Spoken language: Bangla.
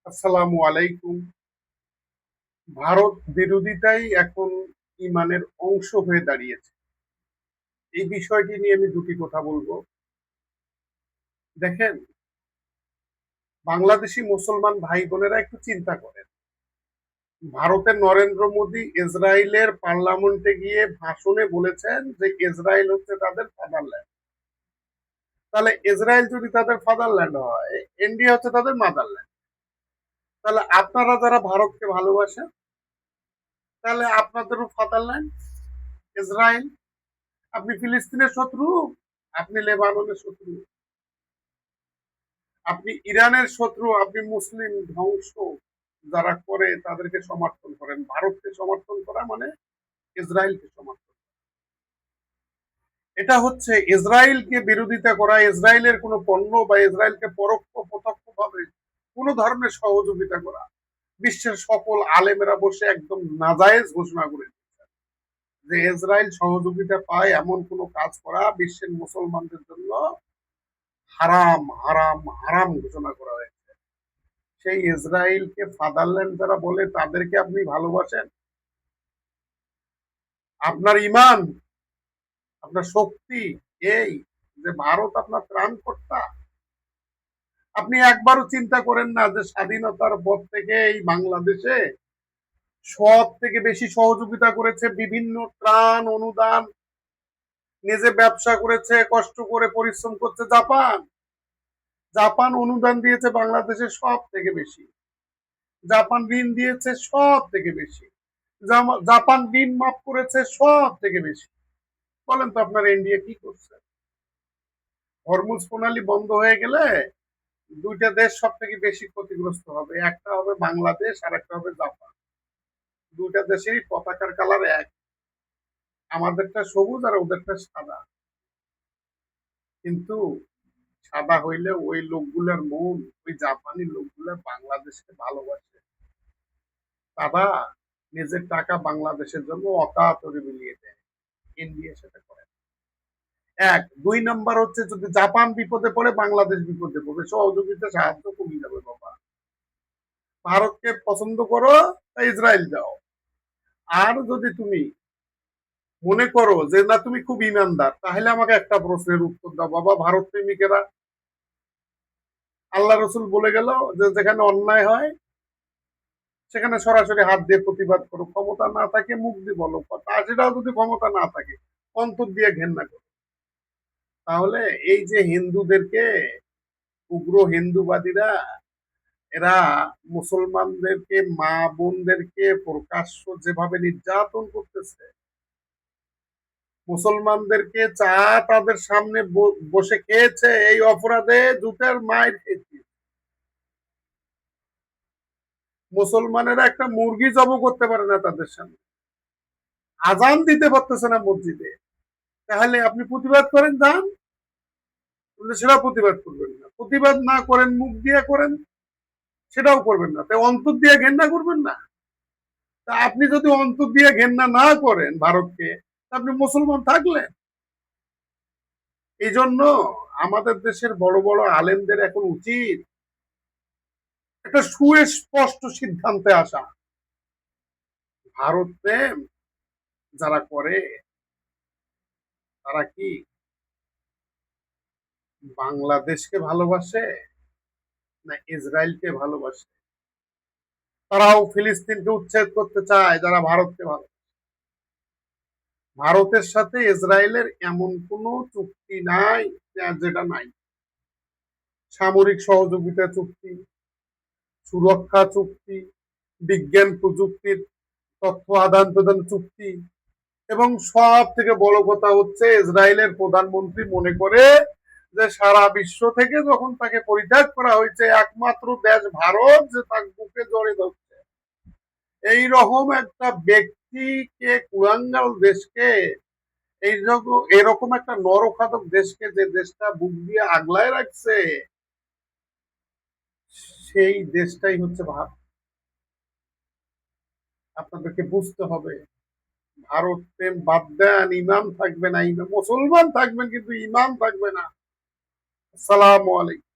আসসালামু আলাইকুম। ভারত বিরোধিতাই এখন ইমানের অংশ হয়ে দাঁড়িয়েছে। এই বিষয়টি নিয়ে আমি দুটি কথা বলবো। দেখেন, বাংলাদেশী মুসলমান ভাই বোনেরা একটু চিন্তা করেন। ভারতের নরেন্দ্র মোদী ইসরায়েলের পার্লামেন্টে গিয়ে ভাষণে বলেছেন যে ইসরায়েল হচ্ছে তাদের ফাদারল্যান্ড। তাহলে ইসরায়েল যদি তাদের ফাদারল্যান্ড হয়, ইন্ডিয়া হচ্ছে তাদের মাদারল্যান্ড। তাহলে আপনারা যারা ভারতকে ভালোবাসেন, তাহলে আপনাদেরও ফাদারল্যান্ড ইসরায়েল। আপনি ফিলিস্তিনের শত্রু, আপনি লেবাননের শত্রু, আপনি ইরানের শত্রু, আপনি মুসলিম ধ্বংস যারা করে তাদেরকে সমর্থন করেন। ভারতকে সমর্থন করা মানে ইসরায়েলকে সমর্থন। এটা হচ্ছে ইসরায়েলকে বিরোধিতা করা, ইসরায়েলের কোনো পণ্য বা ইসরায়েলকে পরোক্ষ প্রত্যক্ষ ভাবে কোনো ধরনের সহযোগিতা করা। বিশ্বের সকল আলেমেরা বসে একদম নাজায়েজ ঘোষণা করে যে ইসরায়েল সহযোগিতা পায় এমন কোনো কাজ করা বিশ্বের মুসলমানদের জন্য হারাম হারাম হারাম ঘোষণা করা হয়েছে। সেই ইসরায়েলকে ফাদারল্যান্ড যারা বলে তাদেরকে আপনি ভালোবাসেন? আপনার ইমান, আপনার শক্তি এই যে ভারত আপনার ত্রাণকর্তা? আপনি একবারও চিন্তা করেন না যে স্বাধীনতার পর থেকে এই বাংলাদেশে সব থেকে বেশি সহযোগিতা করেছে বিভিন্ন ত্রাণ অনুদান, নিজে ব্যবসা করেছে, কষ্ট করে পরিশ্রম করছে জাপান। জাপান অনুদান দিয়েছে বাংলাদেশে সব থেকে বেশি, জাপান ঋণ দিয়েছে সব থেকে বেশি, জাপান ঋণ মাফ করেছে সব থেকে বেশি। বলেন তো আপনার ইন্ডিয়া কি করছে? হরমুজ প্রণালী বন্ধ হয়ে গেলে দুইটা দেশ সব থেকে বেশি ক্ষতিগ্রস্ত হবে, একটা হবে বাংলাদেশ আর একটা হবে জাপান। দুইটা দেশেরই পতাকার কালার এক, আমাদেরটা সবুজ আর ওদেরটা সাদা। কিন্তু সাদা হইলে ওই লোকগুলার মন, ওই জাপানি লোকগুলা বাংলাদেশকে ভালোবাসে। তারা নিজের টাকা বাংলাদেশের জন্য অকাতরে বিলিয়ে দেয়। ইন্ডিয়া সেটা করে। এক, দুই নম্বর হচ্ছে যদি জাপান বিপদে পড়ে বাংলাদেশ বিপদে পড়বে, সহযোগিতা সাহায্য কমে যাবে। বাবা, ভারতকে পছন্দ করো তাই ইসরায়েল যাও। আর যদি তুমি মনে করো যে না তুমি খুব ইমানদার, তাহলে আমাকে একটা প্রশ্নের উত্তর দাও। বাবা, ভারত প্রেমিকেরা, আল্লাহ রসুল বলে গেল যে যেখানে অন্যায় হয় সেখানে সরাসরি হাত দিয়ে প্রতিবাদ করো, ক্ষমতা না থাকে মুখ দিয়ে বলো কথা, সেটাও যদি ক্ষমতা না থাকে অন্তর দিয়ে ঘেন্না করো। তাহলে এই যে হিন্দুদেরকে, উগ্র হিন্দুবাদীরা, এরা মুসলমানদেরকে, মা বোনদেরকে প্রকাশ্য যেভাবে নির্যাতন করতেছে, মুসলমানদেরকে চা তাদের সামনে বসে খেয়েছে, এই অপরাধে জুতার মায়ের খেয়েছে। মুসলমানেরা একটা মুরগি জব করতে পারে না তাদের সামনে, আজান দিতে পারতেছে না মসজিদে। তাহলে আপনি প্রতিবাদ করেন, যান, সেটা প্রতিবাদ করবেন না। প্রতিবাদ না করেন, মুখ দিয়ে করেন, সেটাও করবেন না। তাই অন্তর দিয়ে ঘেন্না করবেন না? তা আপনি যদি অন্তর দিয়ে ঘেন্না না করেন ভারতকে, আপনি মুসলমান থাকলেন? এই জন্য আমাদের দেশের বড় বড় আলেমদের এখন উচিত একটা সুস্পষ্ট সিদ্ধান্তে আসা। ভারত প্রেম যারা করে তারা কি বাংলাদেশকে ভালোবাসে না ইসরায়েলকে ভালোবাসে? তারাও ফিলিস্তিনকে উচ্ছেদ করতে চায় যারা ভারতকে ভালো। ভারতের সাথে ইসরায়েলের এমন কোনো চুক্তি নাই যেটা নাই। সামরিক সহযোগিতা চুক্তি, সুরক্ষা চুক্তি, বিজ্ঞান প্রযুক্তির তথ্য আদান প্রদান চুক্তি, এবং সব থেকে বড় কথা হচ্ছে ইসরায়েলের প্রধানমন্ত্রী মনে করে যে সারা বিশ্ব থেকে যখন তাকে পরিত্যাগ করা হয়েছে, একমাত্র দেশ ভারত যে তার বুকে জড়িয়ে ধরছে। এই রকম একটা ব্যক্তিকে, কুলাঙ্গাল দেশকে, এরকম একটা নরখাদক দেশকে, যে দেশটা বুক দিয়ে আগলায় রাখছে, সেই দেশটাই হচ্ছে ভারত। আপনাদেরকে বুঝতে হবে, ভারত প্রেম বাদ দেন, ইমান থাকবে না, মুসলমান থাকবেন কিন্তু ইমান থাকবে না। আসসালামু আলাইকুম।